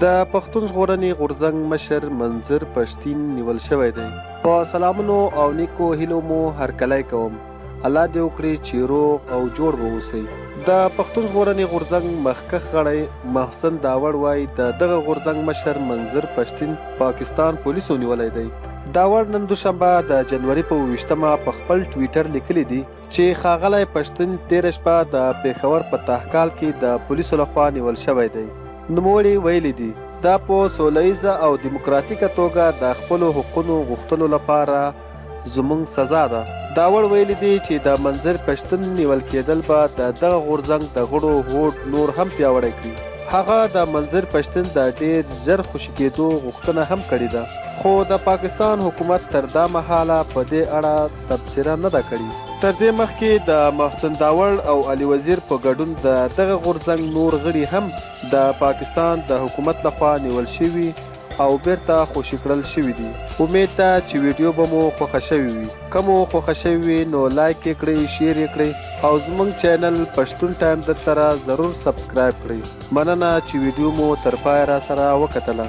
د پښتون ژغورنې غورځنګ مشر منظر پښتين نیول شوی دی. په سلامونو او نیکو هیلو مو هرکلی کوم. الله دې وکړي چې روغ او جوړ به اوسئ. د پښتون ژغورنې غورځنګ مخکښ غړی محسن داوړ وایي د دغه غورځنګ مشر منظر پښتين پاکستان پولیسو نیولی دی. داوړ نن دوشنبه د جنوري په 28مه په خپل ټویټر لیکلی دی چې ښاغلی پښتين تېره شپه د پېښور په تحکال کې د پولیسو لخوا نیول شوی دی. نوموړي ویلي دي دا په سوله ییزه او دیموکراتیکه توګه د خپلو حقونو غوښتلو لپاره زموږ سزا ده. داوړ ویلي دي چې د منظر پښتين نیول کېدل به د دغه غورځنګ د غړو هوډ نور هم پیاوړی کړي. هغه د منظر پښتين د ډېر ژر خوشي کېدو غوښتنه هم کړې ده، خو د پاکستان حکومت تر دا مهاله په دې اړه تبصره نه ده کړې. تر دې مخکې د محسن داوړ او علي وزیر په ګډون د دغه غورځنګ نور غړي هم د پاکستان د حکومت لخوا نیول شوي او بیرته خوشي کړل شوي دي. امید ده چې ویډیو به مو خوښه شوې وي. که مو خوښه شوې وي نو لایک یې کړئ، شیر یې کړئ او زموږ چینل پښتون ټایم در سره ضرور سبسکرایب کړئ. مننه چې ویډیو مو تر پایه را سره وکتله.